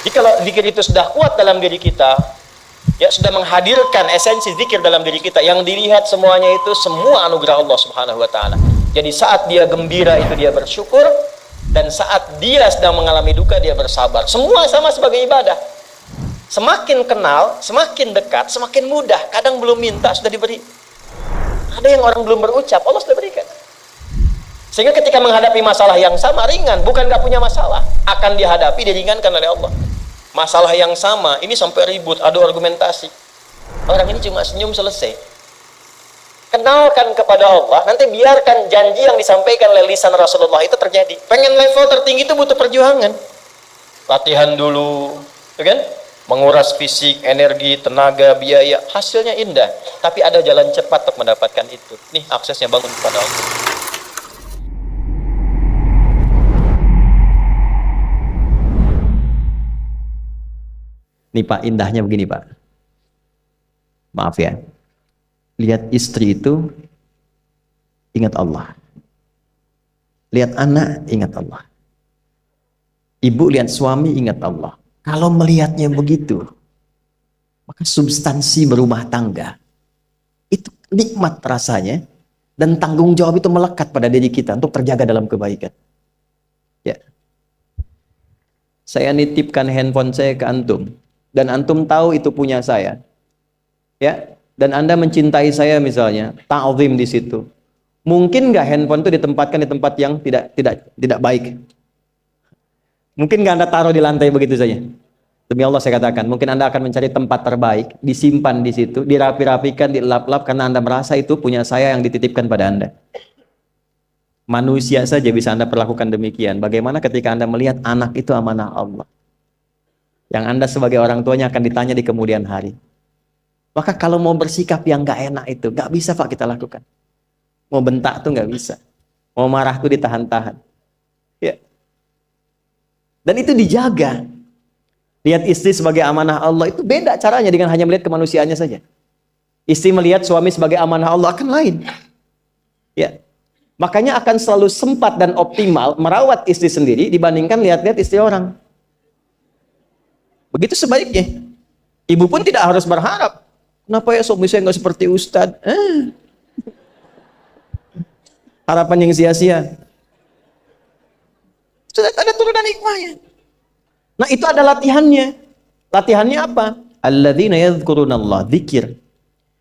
Jadi kalau zikir itu sudah kuat dalam diri kita, ya sudah menghadirkan esensi zikir dalam diri kita, yang dilihat semuanya itu semua anugerah Allah Subhanahu wa taala. Jadi saat dia gembira itu dia bersyukur, dan saat dia sedang mengalami duka dia bersabar. Semua sama sebagai ibadah. Semakin kenal, semakin dekat, semakin mudah. Kadang belum minta sudah diberi. Ada yang orang belum berucap, Allah sudah berikan. Sehingga ketika menghadapi masalah yang sama, ringan, bukan gak punya masalah, akan dihadapi, diringankan oleh Allah. Masalah yang sama, ini sampai ribut, adu argumentasi. Orang ini cuma senyum selesai. Kenalkan kepada Allah, nanti biarkan janji yang disampaikan oleh lisan Rasulullah itu terjadi. Pengen level tertinggi itu butuh perjuangan. Latihan dulu, kan? Menguras fisik, energi, tenaga, biaya, hasilnya indah. Tapi ada jalan cepat untuk mendapatkan itu. Nih aksesnya, bangun kepada Allah. Nih Pak, indahnya begini Pak. Maaf ya. Lihat istri itu, ingat Allah. Lihat anak, ingat Allah. Ibu lihat suami, ingat Allah. Kalau melihatnya begitu, maka substansi berumah tangga itu nikmat rasanya, dan tanggung jawab itu melekat pada diri kita untuk terjaga dalam kebaikan. Ya. Saya nitipkan handphone saya ke antum, dan antum tahu itu punya saya. Ya, dan Anda mencintai saya misalnya, ta'zim di situ. Mungkin nggak handphone itu ditempatkan di tempat yang tidak baik? Mungkin nggak Anda taruh di lantai begitu saja? Demi Allah saya katakan, mungkin Anda akan mencari tempat terbaik, disimpan di situ, dirapi-rapikan, dilap-lap, karena Anda merasa itu punya saya yang dititipkan pada Anda. Manusia saja bisa Anda perlakukan demikian. Bagaimana ketika Anda melihat anak itu amanah Allah, yang Anda sebagai orang tuanya akan ditanya di kemudian hari. Maka kalau mau bersikap yang nggak enak itu, nggak bisa Pak kita lakukan. Mau bentak tuh nggak bisa. Mau marah tuh ditahan-tahan. Ya. Dan itu dijaga. Lihat istri sebagai amanah Allah itu beda caranya dengan hanya melihat kemanusiaannya saja. Istri melihat suami sebagai amanah Allah akan lain. Ya. Makanya akan selalu sempat dan optimal merawat istri sendiri dibandingkan lihat-lihat istri orang. Begitu sebaliknya. Ibu pun tidak harus berharap, kenapa ya suami saya nggak seperti Ustadz? Harapan yang sia-sia. Sudah ada turunan hikmahnya. Nah itu ada latihannya. Latihannya apa? Alladzina yadhkurunallah, zikir.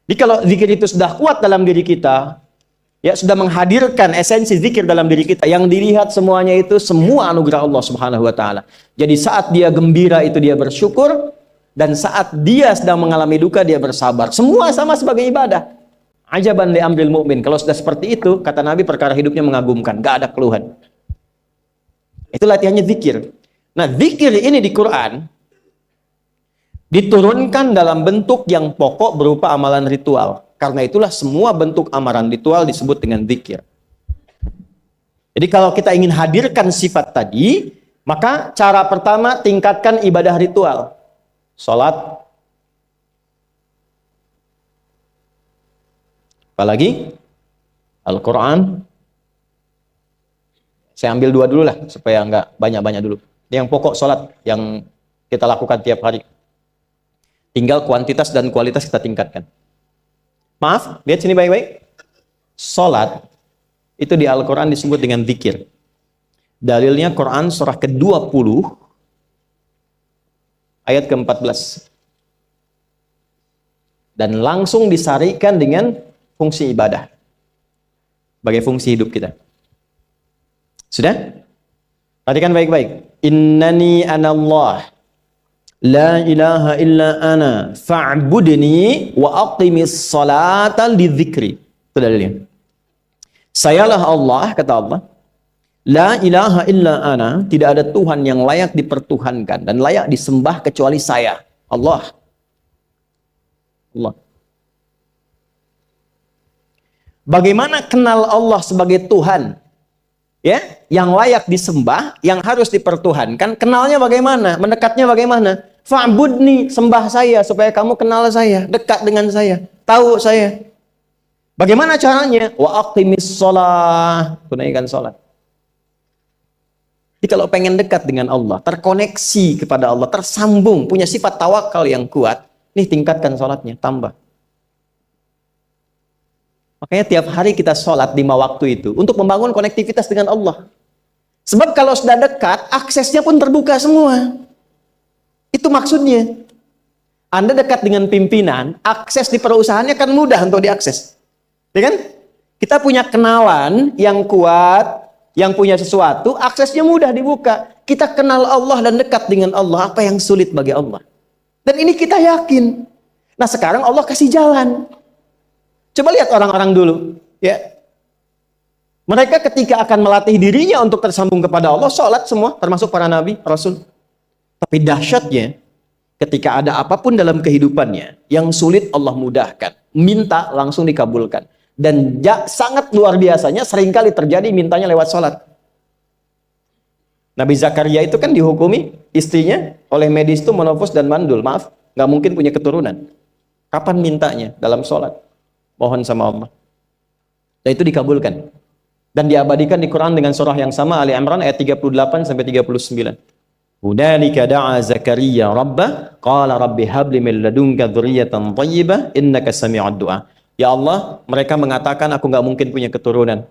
Jadi kalau zikir itu sudah kuat dalam diri kita, ya sudah menghadirkan esensi zikir dalam diri kita, yang dilihat semuanya itu semua anugerah Allah Subhanahu wa taala. Jadi saat dia gembira itu dia bersyukur, dan saat dia sedang mengalami duka dia bersabar. Semua sama sebagai ibadah. Ajaban li amril mu'min. Kalau sudah seperti itu, kata Nabi, perkara hidupnya mengagumkan, gak ada keluhan. Itu latihannya zikir. Nah, zikir ini di Quran diturunkan dalam bentuk yang pokok berupa amalan ritual. Karena itulah semua bentuk amalan ritual disebut dengan zikir. Jadi kalau kita ingin hadirkan sifat tadi, maka cara pertama tingkatkan ibadah ritual. Salat. Apalagi? Al-Quran. Saya ambil dua dulu lah, supaya nggak banyak-banyak dulu. Yang pokok salat yang kita lakukan tiap hari. Tinggal kuantitas dan kualitas kita tingkatkan. Maaf, lihat sini baik-baik. Salat itu di Al-Quran disebut dengan zikir. Dalilnya Quran surah ke-20 ayat ke-14. Dan langsung disarikan dengan fungsi ibadah sebagai fungsi hidup kita. Sudah? Perhatikan baik-baik. Innani anallah la ilaha illa ana fa'budni wa aqimis salata lidzikri. Itu dalilnya. Sayalah Allah, kata Allah. La ilaha illa ana, tidak ada Tuhan yang layak dipertuhankan dan layak disembah kecuali saya, Allah. Allah. Bagaimana kenal Allah sebagai Tuhan? Ya, yang layak disembah, yang harus dipertuhankan, kenalnya bagaimana? Mendekatnya bagaimana? Fa'budni, sembah saya supaya kamu kenal saya, dekat dengan saya, tahu saya. Bagaimana caranya? Wa aqimis shalah, tunaikan salat. Jadi kalau pengen dekat dengan Allah, terkoneksi kepada Allah, tersambung, punya sifat tawakal yang kuat, nih tingkatkan sholatnya, tambah. Makanya tiap hari kita sholat 5 waktu itu untuk membangun konektivitas dengan Allah. Sebab kalau sudah dekat, aksesnya pun terbuka semua. Itu maksudnya. Anda dekat dengan pimpinan, akses di perusahaannya kan mudah untuk diakses. Ya kan? Kita punya kenalan yang kuat, yang punya sesuatu, aksesnya mudah dibuka. Kita kenal Allah dan dekat dengan Allah, apa yang sulit bagi Allah. Dan ini kita yakin. Nah sekarang Allah kasih jalan. Coba lihat orang-orang dulu. Ya. Mereka ketika akan melatih dirinya untuk tersambung kepada Allah, sholat semua, termasuk para nabi, rasul. Tapi dahsyatnya, ketika ada apapun dalam kehidupannya, yang sulit Allah mudahkan. Minta langsung dikabulkan. Dan sangat luar biasanya seringkali terjadi mintanya lewat sholat. Nabi Zakaria itu kan dihukumi istrinya oleh medis itu menopause dan mandul. Maaf, nggak mungkin punya keturunan. Kapan mintanya? Dalam sholat. Mohon sama Allah. Dan itu dikabulkan. Dan diabadikan di Quran dengan surah yang sama, Ali Imran ayat 38 sampai 39. Hunalika da'a Zakaria rabbah qala rabbi habli min ladunka dzurriyyatan thayyibah innaka sami'ud du'a. Ya Allah, mereka mengatakan aku nggak mungkin punya keturunan.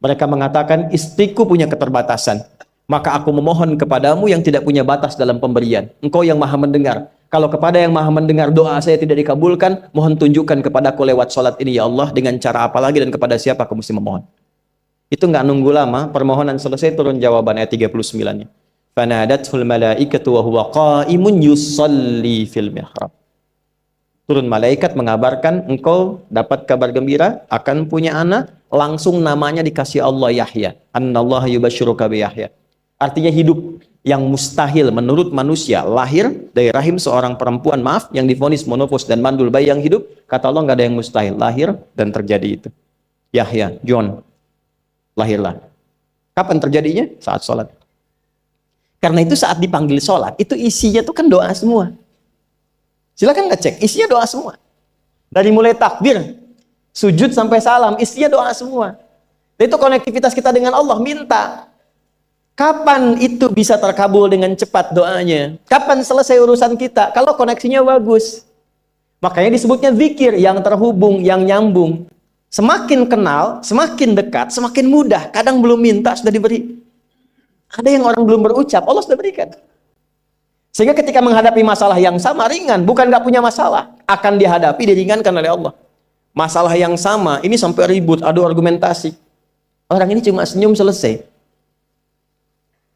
Mereka mengatakan istriku punya keterbatasan. Maka aku memohon kepadamu yang tidak punya batas dalam pemberian. Engkau yang maha mendengar. Kalau kepada yang maha mendengar doa saya tidak dikabulkan, mohon tunjukkan kepadaku lewat sholat ini ya Allah, dengan cara apa lagi dan kepada siapa aku mesti memohon. Itu nggak nunggu lama, permohonan selesai turun jawaban ayat 39-nya. Fanadathul malaikatu wa huwa qa'imun yusalli fil mihrab. Turun malaikat mengabarkan engkau dapat kabar gembira akan punya anak, langsung namanya dikasih Allah Yahya. Annallaha yubasyiruka bi Yahya. Artinya hidup yang mustahil menurut manusia, lahir dari rahim seorang perempuan, maaf, yang divonis monopause dan mandul, bayi yang hidup, kata Allah nggak ada yang mustahil, lahir dan terjadi itu. Yahya, John, lahirlah. Kapan terjadinya? Saat sholat. Karena itu saat dipanggil sholat, itu isinya tuh kan doa semua. Silakan ngecek, isinya doa semua. Dari mulai takbir, sujud sampai salam, isinya doa semua. Dan itu konektivitas kita dengan Allah, minta. Kapan itu bisa terkabul dengan cepat doanya? Kapan selesai urusan kita? Kalau koneksinya bagus. Makanya disebutnya zikir, yang terhubung, yang nyambung. Semakin kenal, semakin dekat, semakin mudah. Kadang belum minta, sudah diberi. Ada yang orang belum berucap, Allah sudah berikan. Sehingga ketika menghadapi masalah yang sama, ringan, bukan nggak punya masalah, akan dihadapi, diringankan oleh Allah. Masalah yang sama, ini sampai ribut, adu argumentasi. Orang ini cuma senyum selesai.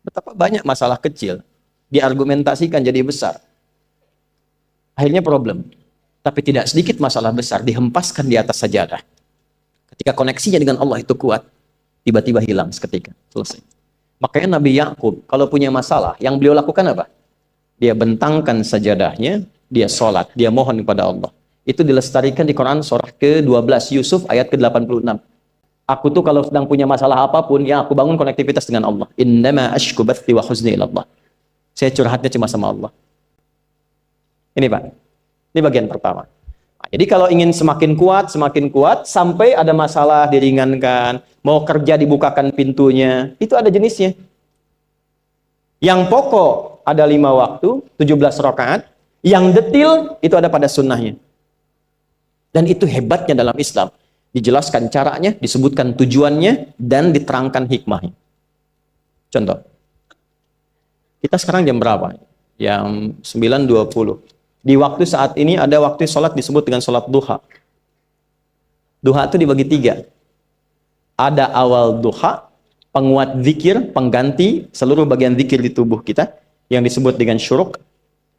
Betapa banyak masalah kecil, diargumentasikan jadi besar. Akhirnya problem. Tapi tidak sedikit masalah besar, dihempaskan di atas sajadah. Ketika koneksinya dengan Allah itu kuat, tiba-tiba hilang seketika, selesai. Makanya Nabi Yakub, kalau punya masalah, yang beliau lakukan apa? Dia bentangkan sajadahnya, dia sholat, dia mohon kepada Allah. Itu dilestarikan di Quran surah ke-12 Yusuf ayat ke-86. Aku tuh kalau sedang punya masalah apapun, ya aku bangun konektivitas dengan Allah. Innama ashku bathi wa huzni ilallah. Saya curhatnya cuma sama Allah. Ini Pak, ini bagian pertama. Nah, jadi kalau ingin semakin kuat, sampai ada masalah diringankan, mau kerja dibukakan pintunya, itu ada jenisnya. Yang pokok ada 5 waktu, 17 rakaat. Yang detil itu ada pada sunnahnya. Dan itu hebatnya dalam Islam. Dijelaskan caranya, disebutkan tujuannya, dan diterangkan hikmahnya. Contoh. Kita sekarang jam berapa? Jam 9.20. Di waktu saat ini ada waktu sholat disebut dengan sholat duha. Duha itu dibagi 3. Ada awal duha, penguat zikir, pengganti seluruh bagian zikir di tubuh kita, yang disebut dengan syuruk.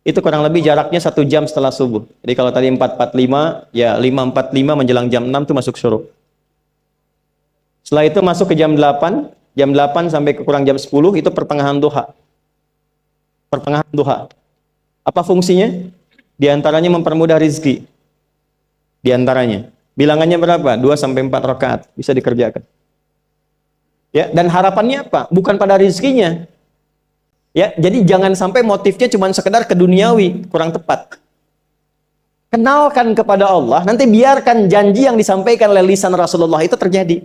Itu kurang lebih jaraknya 1 jam setelah subuh. Jadi kalau tadi 4.45, ya 5.45 menjelang jam 6 itu masuk syuruk. Setelah itu masuk ke jam 8 sampai ke kurang jam 10 itu pertengahan duha. Pertengahan duha. Apa fungsinya? Di antaranya mempermudah rizki. Di antaranya. Bilangannya berapa? 2 sampai 4 rakaat bisa dikerjakan. Ya, dan harapannya apa? Bukan pada rizkinya. Ya, jadi jangan sampai motifnya cuma sekedar ke duniawi, kurang tepat. Kenalkan kepada Allah, nanti biarkan janji yang disampaikan oleh lisan Rasulullah itu terjadi.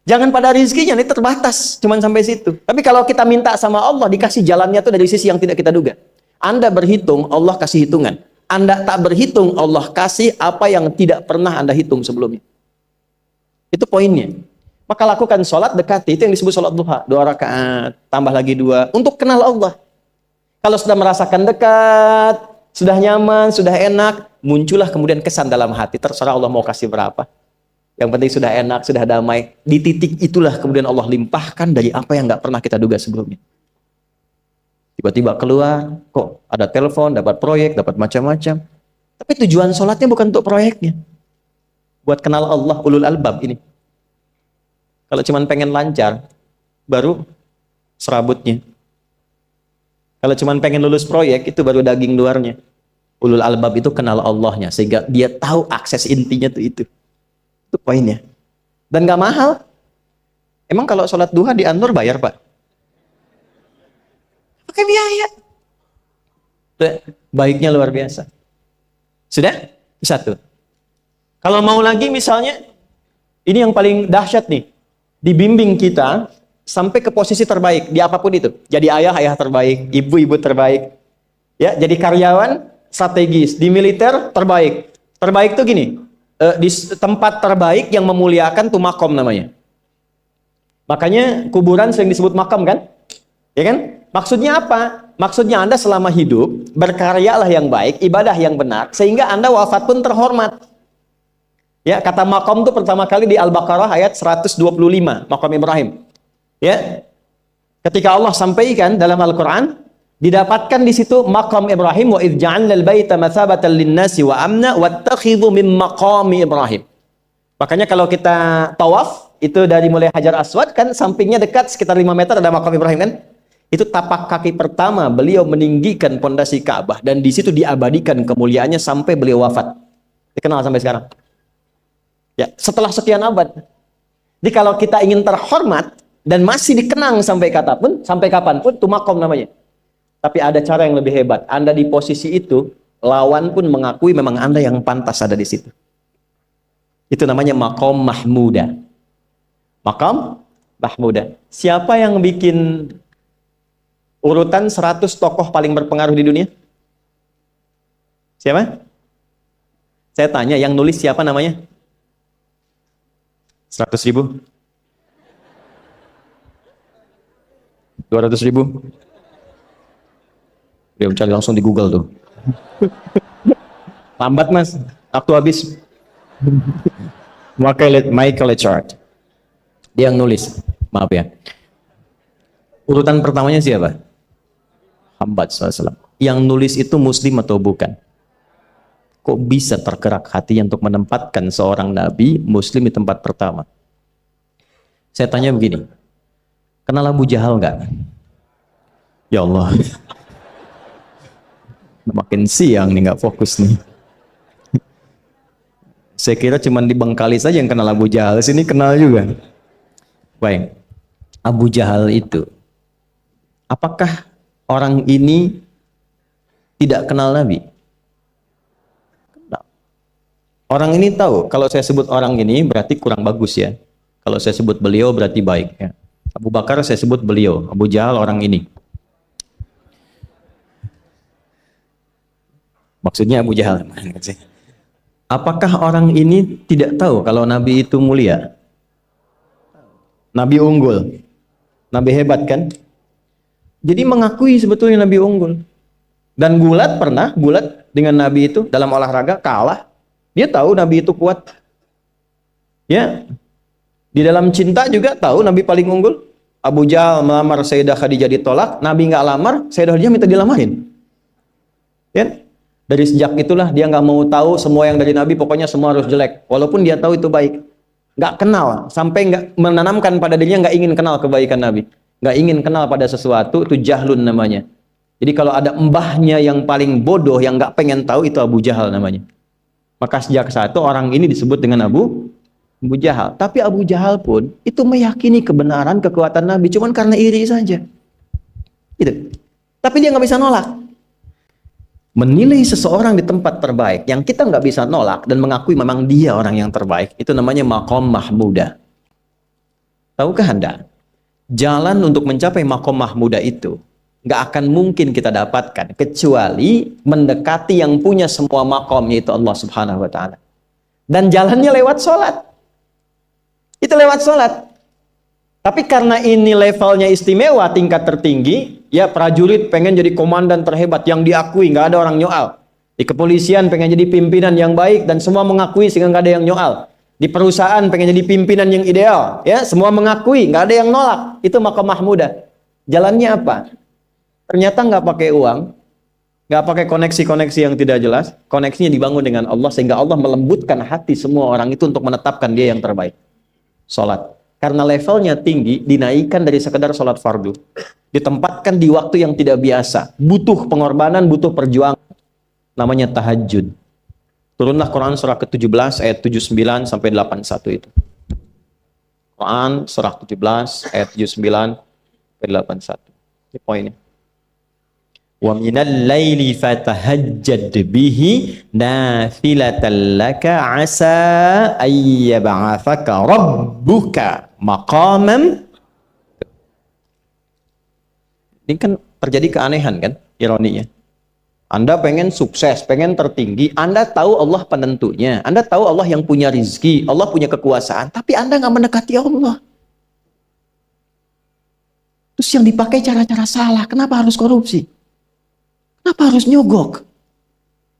Ya, Jangan pada rizkinya, ini terbatas, cuman sampai situ. Tapi kalau kita minta sama Allah, dikasih jalannya tuh dari sisi yang tidak kita duga. Anda berhitung, Allah kasih hitungan. Anda tak berhitung, Allah kasih apa yang tidak pernah Anda hitung sebelumnya. Itu poinnya. Maka lakukan sholat dekati, itu yang disebut sholat duha. 2 rakaat, tambah lagi 2, untuk kenal Allah. Kalau sudah merasakan dekat, sudah nyaman, sudah enak, muncullah kemudian kesan dalam hati. Terserah Allah mau kasih berapa. Yang penting sudah enak, sudah damai. Di titik itulah kemudian Allah limpahkan dari apa yang nggak pernah kita duga sebelumnya. Tiba-tiba keluar, kok ada telepon, dapat proyek, dapat macam-macam. Tapi tujuan sholatnya bukan untuk proyeknya. Buat kenal Allah, ulul albab ini. Kalau cuma pengen lancar, baru serabutnya. Kalau cuma pengen lulus proyek, itu baru daging luarnya. Ulul albab itu kenal Allahnya, sehingga dia tahu akses intinya tuh itu. Itu poinnya. Dan gak mahal. Emang kalau sholat duha di Anur bayar, Pak? Pakai biaya. Baiknya luar biasa. Sudah? Satu. Kalau mau lagi misalnya, ini yang paling dahsyat nih. Dibimbing kita sampai ke posisi terbaik di apapun itu. Jadi ayah terbaik, ibu terbaik. Ya, jadi karyawan strategis, di militer terbaik. Terbaik tuh gini. Di tempat terbaik yang memuliakan tuh makom namanya. Makanya kuburan sering disebut makam kan? Ya kan? Maksudnya apa? Maksudnya Anda selama hidup berkaryalah yang baik, ibadah yang benar, sehingga Anda wafat pun terhormat. Ya, kata makom itu pertama kali di Al-Baqarah ayat 125, makom Ibrahim. Ya. Ketika Allah sampaikan dalam Al-Qur'an, didapatkan di situ maqam Ibrahim, wa idz ja'alna al-baita mathabatan lin-nasi wa amna wattakhidhu min maqami Ibrahim. Makanya kalau kita tawaf itu dari mulai Hajar Aswad kan sampingnya dekat sekitar 5 meter ada maqam Ibrahim kan? Itu tapak kaki pertama beliau meninggikan pondasi Ka'bah dan di situ diabadikan kemuliaannya sampai beliau wafat. Dikenal sampai sekarang. Ya, setelah sekian abad. Jadi kalau kita ingin terhormat dan masih dikenang sampai kapanpun itu maqam namanya. Tapi ada cara yang lebih hebat. Anda di posisi itu, lawan pun mengakui memang Anda yang pantas ada di situ. Itu namanya maqam mahmuda. Maqam mahmuda. Siapa yang bikin urutan 100 tokoh paling berpengaruh di dunia? Siapa? Saya tanya, yang nulis siapa namanya? 100.000? 200.000? Dia mencari langsung di Google tuh. Lambat mas, waktu habis. Michael Chart. Dia yang nulis. Maaf ya. Urutan pertamanya siapa? Muhammad SAW. Yang nulis itu muslim atau bukan? Kok bisa tergerak hatinya untuk menempatkan seorang nabi muslim di tempat pertama? Saya tanya begini. Kenal Abu Jahal nggak? Ya Allah. Makin siang nih nggak fokus nih. Saya kira cuma di Bengkali saja yang kenal Abu Jahal, sini kenal juga. Baik, Abu Jahal itu, apakah orang ini tidak kenal Nabi? Kenal. Orang ini tahu, kalau saya sebut orang ini berarti kurang bagus ya. Kalau saya sebut beliau berarti baik ya. Abu Bakar saya sebut beliau, Abu Jahal orang ini. Maksudnya Abu Jahal. Apakah orang ini tidak tahu kalau Nabi itu mulia? Nabi unggul. Nabi hebat kan? Jadi mengakui sebetulnya Nabi unggul. Dan gulat dengan Nabi itu dalam olahraga kalah. Dia tahu Nabi itu kuat. Ya. Di dalam cinta juga tahu Nabi paling unggul. Abu Jahal melamar Sayyidah Khadijah ditolak, Nabi nggak lamar, Sayyidah Khadijah minta dilamarin. Ya. Dari sejak itulah dia nggak mau tahu semua yang dari Nabi, pokoknya semua harus jelek. Walaupun dia tahu itu baik. Nggak kenal, sampai nggak menanamkan pada dirinya nggak ingin kenal kebaikan Nabi. Nggak ingin kenal pada sesuatu, itu jahlun namanya. Jadi kalau ada mbahnya yang paling bodoh, yang nggak pengen tahu, itu Abu Jahal namanya. Maka sejak saat itu orang ini disebut dengan Abu Jahal. Tapi Abu Jahal pun itu meyakini kebenaran, kekuatan Nabi, cuman karena iri saja. Gitu. Tapi dia nggak bisa nolak. Menilai seseorang di tempat terbaik yang kita nggak bisa nolak dan mengakui memang dia orang yang terbaik, itu namanya maqam mahmuda. Tahukah Anda, jalan untuk mencapai makom mahmudah itu nggak akan mungkin kita dapatkan kecuali mendekati yang punya semua makom, yaitu Allah Subhanahu wa Ta'ala. Dan jalannya lewat sholat. Itu lewat sholat. Tapi karena ini levelnya istimewa, tingkat tertinggi, ya prajurit pengen jadi komandan terhebat yang diakui, nggak ada orang nyoal. Di kepolisian pengen jadi pimpinan yang baik dan semua mengakui sehingga nggak ada yang nyoal. Di perusahaan pengen jadi pimpinan yang ideal, ya semua mengakui, nggak ada yang nolak. Itu makom mahmudah. Jalannya apa? Ternyata nggak pakai uang, nggak pakai koneksi-koneksi yang tidak jelas. Koneksinya dibangun dengan Allah sehingga Allah melembutkan hati semua orang itu untuk menetapkan dia yang terbaik. Salat. Karena levelnya tinggi, dinaikkan dari sekedar salat fardu. Ditempatkan di waktu yang tidak biasa. Butuh pengorbanan, butuh perjuangan. Namanya tahajud. Turunlah Quran surah ke-17 ayat 79 sampai 81 itu. Quran surah 17 ayat 79 sampai 81. Ini poinnya. Wa minal laili fatahajjad bihi nafilatan laka asa ayyab'athaka rabbuka maqaman. Ini kan terjadi keanehan kan, ironinya. Anda pengen sukses, pengen tertinggi, Anda tahu Allah penentunya, Anda tahu Allah yang punya rizki, Allah punya kekuasaan, tapi Anda nggak mendekati Allah. Terus yang dipakai cara-cara salah, kenapa harus korupsi? Kenapa harus nyogok?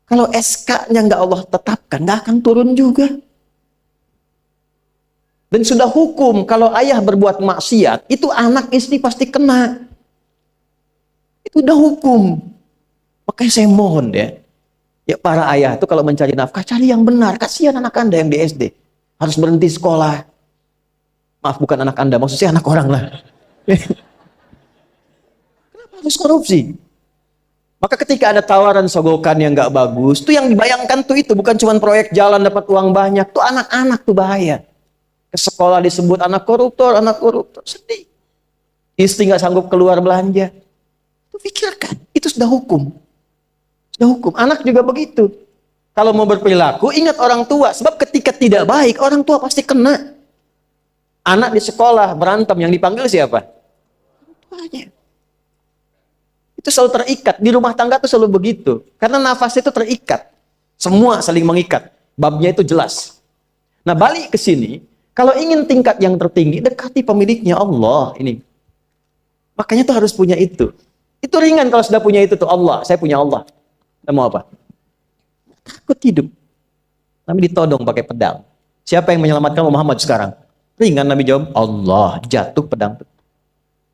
Kalau SK-nya nggak Allah tetapkan, nggak akan turun juga. Dan sudah hukum, kalau ayah berbuat maksiat, itu anak istri pasti kena. Itu udah hukum. Makanya saya mohon ya para ayah itu kalau mencari nafkah, cari yang benar. Kasihan anak Anda yang di SD. Harus berhenti sekolah. Maaf, bukan anak Anda, maksudnya anak orang lah. Kenapa harus korupsi? Maka ketika ada tawaran sogokan yang nggak bagus, tuh yang dibayangkan tuh itu bukan cuma proyek jalan dapat uang banyak, tuh anak-anak tuh bahaya. Ke sekolah disebut anak koruptor, sedih. Istri nggak sanggup keluar belanja. Tuh pikirkan, itu sudah hukum. Sudah hukum. Anak juga begitu. Kalau mau berperilaku, ingat orang tua. Sebab ketika tidak baik, orang tua pasti kena. Anak di sekolah berantem, yang dipanggil siapa? Tuanya. Itu selalu terikat. Di rumah tangga itu selalu begitu. Karena nafas itu terikat. Semua saling mengikat. Babnya itu jelas. Nah, balik ke sini. Kalau ingin tingkat yang tertinggi, dekati pemiliknya Allah. Ini. Makanya tuh harus punya itu. Itu ringan kalau sudah punya itu tuh Allah. Saya punya Allah. Kita mau apa? Takut hidup. Nabi ditodong pakai pedang. Siapa yang menyelamatkan Muhammad sekarang? Ringan Nabi jawab, Allah. Jatuh pedang.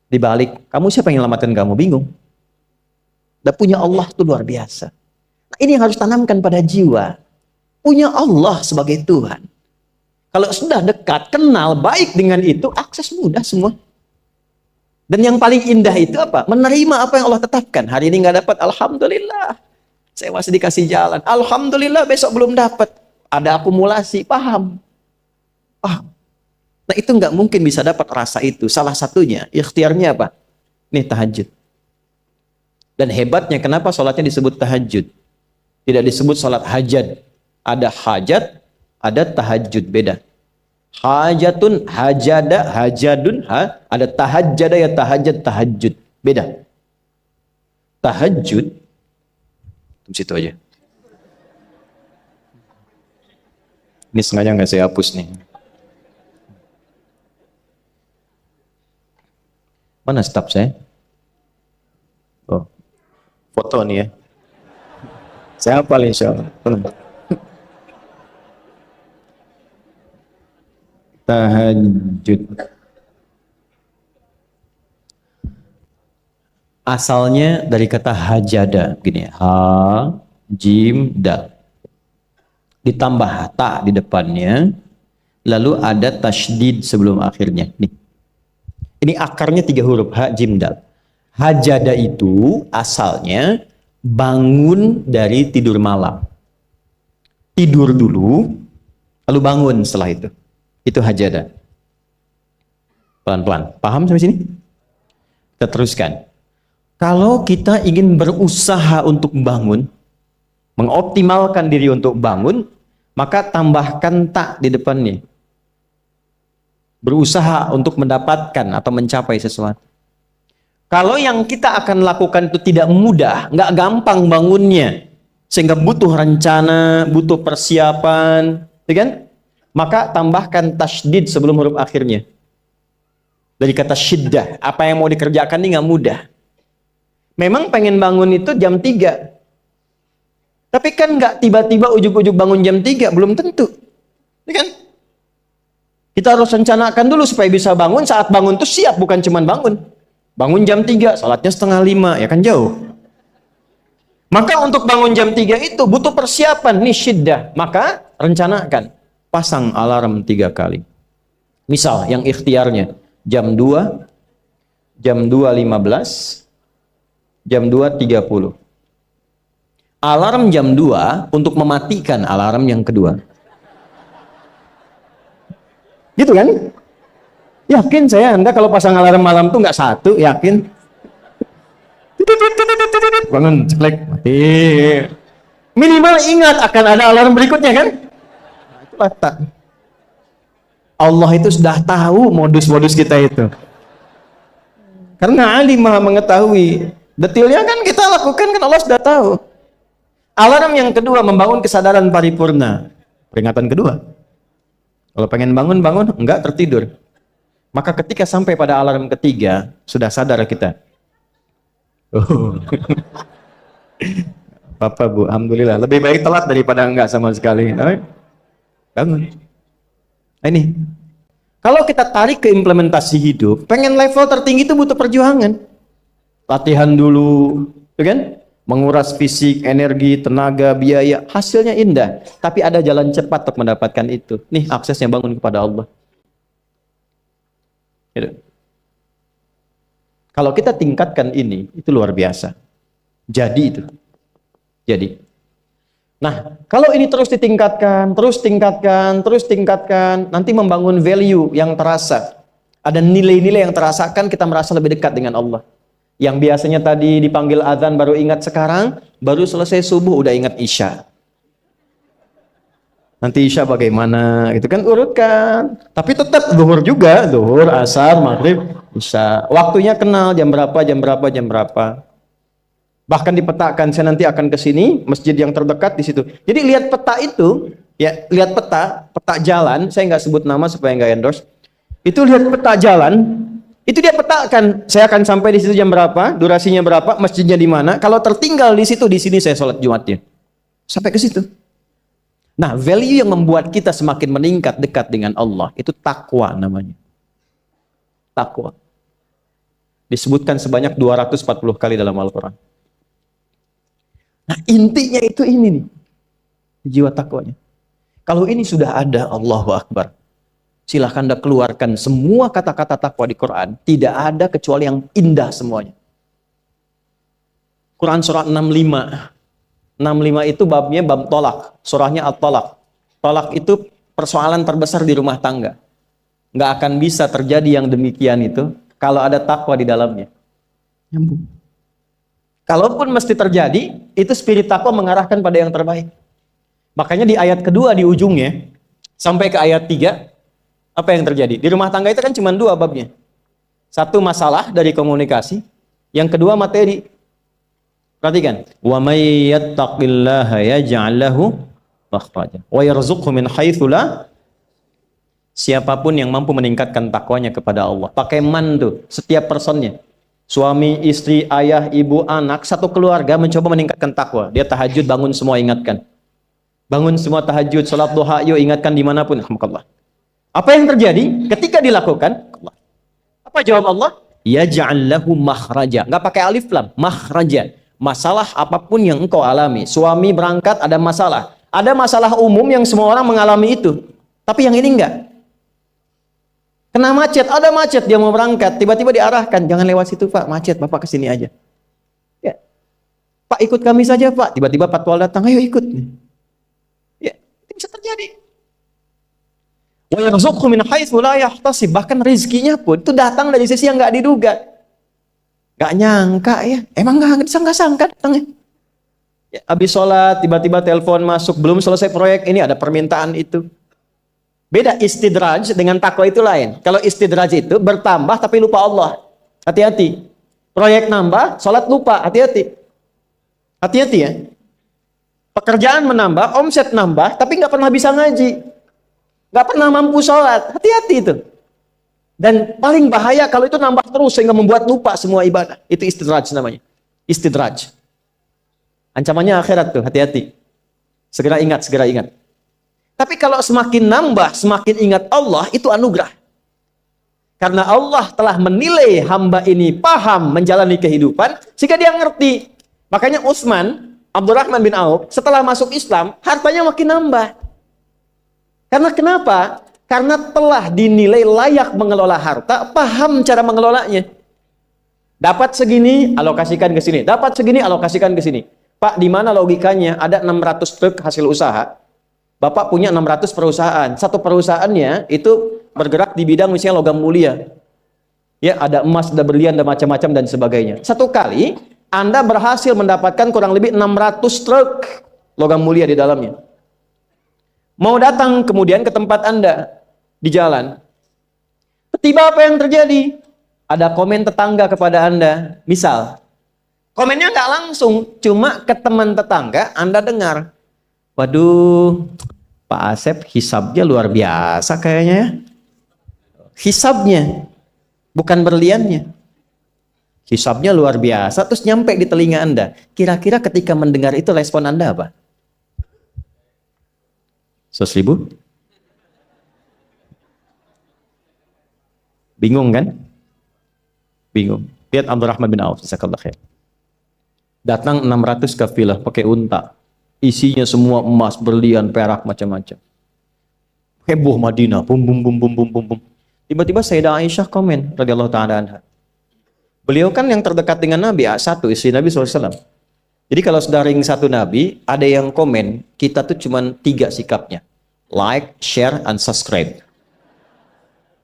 Dibalik, kamu siapa yang menyelamatkan kamu? Bingung. Udah punya Allah itu luar biasa. Nah, ini yang harus tanamkan pada jiwa. Punya Allah sebagai Tuhan. Kalau sudah dekat, kenal, baik dengan itu, akses mudah semua. Dan yang paling indah itu apa? Menerima apa yang Allah tetapkan. Hari ini nggak dapat, alhamdulillah. Saya masih dikasih jalan. Alhamdulillah, besok belum dapat. Ada akumulasi, paham. Nah, itu nggak mungkin bisa dapat rasa itu. Salah satunya, ikhtiarnya apa? Nih, tahajud. Dan hebatnya, kenapa sholatnya disebut tahajud? Tidak disebut sholat hajat. Ada hajat, ada tahajud, beda. Hajatun, hajada, hajadun, ada tahajjada ya tahajjud, tahajud. Beda. Tahajud, di situ aja. Ini sengaja nggak saya hapus nih. Mana staf saya? Oh, foto nih ya. Saya hafal insya Allah. Tahajud. Asalnya dari kata hajada, begini, ha, jim, dal. Ditambah ta di depannya, lalu ada tasydid sebelum akhirnya. Nih. Ini akarnya 3 huruf, ha, jim, dal. Hajada itu asalnya bangun dari tidur malam. Tidur dulu, lalu bangun setelah itu. Itu hajada. Pelan-pelan. Paham sampai sini? Kita teruskan. Kalau kita ingin berusaha untuk bangun, mengoptimalkan diri untuk bangun, maka tambahkan tak di depannya. berusaha untuk mendapatkan atau mencapai sesuatu. Kalau yang kita akan lakukan itu tidak mudah, nggak gampang bangunnya, sehingga butuh rencana, butuh persiapan, ya kan? Maka tambahkan tasydid sebelum huruf akhirnya. Dari kata syiddah, apa yang mau dikerjakan ini nggak mudah. Memang pengen bangun itu jam 3. Tapi kan nggak tiba-tiba ujuk-ujuk bangun jam 3, belum tentu. Ya kan? Kita harus rencanakan dulu supaya bisa bangun, saat bangun itu siap, bukan cuma bangun. Bangun jam 3, salatnya 4:30, ya kan jauh. Maka untuk bangun jam 3 itu butuh persiapan, nih syiddah. Maka rencanakan, pasang alarm 3 kali. Misal yang ikhtiarnya jam 2, jam 2.15, jam 2.30. Alarm jam 2 untuk mematikan alarm yang kedua. Gitu kan? Yakin saya Anda kalau pasang alarm malam tuh nggak satu, yakin? Bangun, ceklek, mati. Minimal ingat akan ada alarm berikutnya kan? Itulah tak. Allah itu sudah tahu modus-modus kita itu. Karena alim maha mengetahui. Detailnya kan kita lakukan kan Allah sudah tahu. Alarm yang kedua membangun kesadaran paripurna. Peringatan kedua. Kalau pengen bangun, enggak tertidur. Maka ketika sampai pada alarm ketiga, sudah sadar kita. Oh. Bapak, Bu, alhamdulillah. Lebih baik telat daripada enggak sama sekali. Bangun. Ini. Kalau kita tarik ke implementasi hidup, pengen level tertinggi itu butuh perjuangan. Latihan dulu, kan? Menguras fisik, energi, tenaga, biaya. Hasilnya indah. Tapi ada jalan cepat untuk mendapatkan itu. Nih, aksesnya bangun kepada Allah. Gitu. Kalau kita tingkatkan ini, itu luar biasa. Jadi itu. Jadi. Nah, kalau ini terus ditingkatkan, terus tingkatkan, nanti membangun value yang terasa. Ada nilai-nilai yang terasakan, kita merasa lebih dekat dengan Allah. Yang biasanya tadi dipanggil azan baru ingat sekarang, baru selesai subuh udah ingat isya. Nanti isya bagaimana, gitu kan, urutkan. Tapi tetap zuhur juga, zuhur, asar, maghrib, isya. Waktunya kenal, jam berapa. Bahkan dipetakan, saya nanti akan ke sini, masjid yang terdekat di situ. Jadi lihat peta itu, ya lihat peta jalan, saya nggak sebut nama supaya nggak endorse. Itu lihat peta jalan, itu dia petakan, saya akan sampai di situ jam berapa, durasinya berapa, masjidnya di mana. Kalau tertinggal di situ, di sini saya sholat Jumatnya. Sampai ke situ. Nah, value yang membuat kita semakin meningkat dekat dengan Allah, itu takwa namanya. Takwa. Disebutkan sebanyak 240 kali dalam Al-Quran. Nah, intinya itu ini nih. Jiwa takwanya. Kalau ini sudah ada, Allahu Akbar. Silahkan Anda keluarkan semua kata-kata takwa di Quran. Tidak ada kecuali yang indah semuanya. Quran surah 65. 65 itu babnya bab tolak. Surahnya at-tolak. Tolak itu persoalan terbesar di rumah tangga. Nggak akan bisa terjadi yang demikian itu kalau ada takwa di dalamnya. Nyambung. Kalaupun mesti terjadi, itu spirit takwa mengarahkan pada yang terbaik. Makanya di ayat kedua di ujungnya, sampai ke ayat 3, apa yang terjadi? Di rumah tangga itu kan cuma 2 babnya. Satu masalah dari komunikasi, yang kedua materi. Perhatikan, wa may yattaqillaha yaj'al lahu makhraja wa yarzuqhu min haitsu la. Siapapun yang mampu meningkatkan takwanya kepada Allah, pakai man tuh, setiap personnya. Suami, istri, ayah, ibu, anak, satu keluarga mencoba meningkatkan takwa. Dia tahajud, bangun semua ingatkan. Bangun semua tahajud, salat duha, yuk ingatkan dimanapun. Alhamdulillah. Apa yang terjadi? Ketika dilakukan, apa jawab Allah? Yaj'al lahu makhraja. Enggak pakai alif lam, makhraja. Masalah apapun yang engkau alami. Suami berangkat ada masalah. Ada masalah umum yang semua orang mengalami itu. Tapi yang ini enggak. Kena macet, ada macet, dia mau berangkat. Tiba-tiba diarahkan, jangan lewat situ Pak, macet, Bapak kesini aja. Ya. Pak ikut kami saja Pak. Tiba-tiba patwal datang, ayo ikut. Ya, itu bisa terjadi. Wa yarzuqhu min haitsu la yahtasib. Bahkan rezekinya pun itu datang dari sisi yang enggak diduga. Gak nyangka ya, emang gak disangka-sangka datangnya. Ya, habis sholat, tiba-tiba telepon masuk, belum selesai proyek, ini ada permintaan itu. Beda istidraj dengan takwa itu lain. Kalau istidraj itu bertambah tapi lupa Allah. Hati-hati. Proyek nambah, sholat lupa. Hati-hati. Hati-hati ya. Pekerjaan menambah, omset nambah, tapi nggak pernah bisa ngaji. Nggak pernah mampu sholat. Hati-hati itu. Dan paling bahaya kalau itu nambah terus sehingga membuat lupa semua ibadah. Itu istidraj namanya. Istidraj. Ancamannya akhirat tuh, hati-hati. Segera ingat, segera ingat. Tapi kalau semakin nambah, semakin ingat Allah, itu anugerah. Karena Allah telah menilai hamba ini paham menjalani kehidupan, sehingga dia ngerti. Makanya Utsman, Abdurrahman bin Auf, setelah masuk Islam, hartanya makin nambah. Karena kenapa? Karena telah dinilai layak mengelola harta, paham cara mengelolanya. Dapat segini, alokasikan ke sini. Dapat segini, alokasikan ke sini. Pak, di mana logikanya ada 600 truk hasil usaha? Bapak punya 600 perusahaan. Satu perusahaannya itu bergerak di bidang misalnya logam mulia. Ya, ada emas, ada berlian, ada macam-macam dan sebagainya. Satu kali Anda berhasil mendapatkan kurang lebih 600 truk logam mulia di dalamnya. Mau datang kemudian ke tempat Anda di jalan. Tiba apa yang terjadi? Ada komen tetangga kepada Anda. Misal, komennya nggak langsung, cuma ke teman tetangga Anda dengar. Waduh, Pak Asep hisabnya luar biasa kayaknya ya. Hisabnya, bukan berliannya. Hisabnya luar biasa, terus nyampe di telinga Anda. Kira-kira ketika mendengar itu respon Anda apa? 100.000? Bingung kan? Bingung. Lihat Abdurrahman bin Auf, jazakallahu khair. Datang 600 kafilah pakai unta. Isinya semua emas, berlian, perak, macam-macam. Heboh Madinah, bum bum bum bum bum bum bum. Tiba-tiba Sayyidah Aisyah komen radhiyallahu taala anha. Beliau kan yang terdekat dengan Nabi, satu istri Nabi SAW. Jadi kalau sudah ring satu Nabi, ada yang komen, kita tuh cuma 3 sikapnya. Like, share, and subscribe.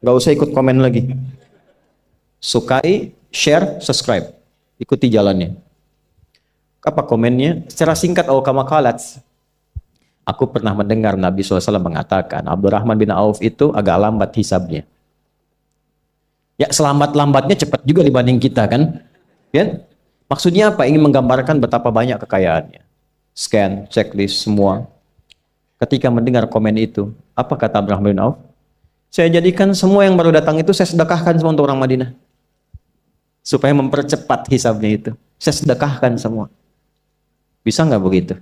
Gak usah ikut komen lagi. Sukai, share, subscribe. Ikuti jalannya. Apa komennya? Secara singkat, kama qalat. Aku pernah mendengar Nabi SAW mengatakan, Abdurrahman bin Auf itu agak lambat hisabnya. Ya, selamat-lambatnya cepat juga dibanding kita kan? Ya? Maksudnya apa? Ingin menggambarkan betapa banyak kekayaannya. Scan, checklist, semua. Ketika mendengar komen itu, apa kata Abdurrahman bin Auf? Saya jadikan semua yang baru datang itu saya sedekahkan semua untuk orang Madinah. Supaya mempercepat hisabnya itu. Saya sedekahkan semua. Bisa nggak begitu?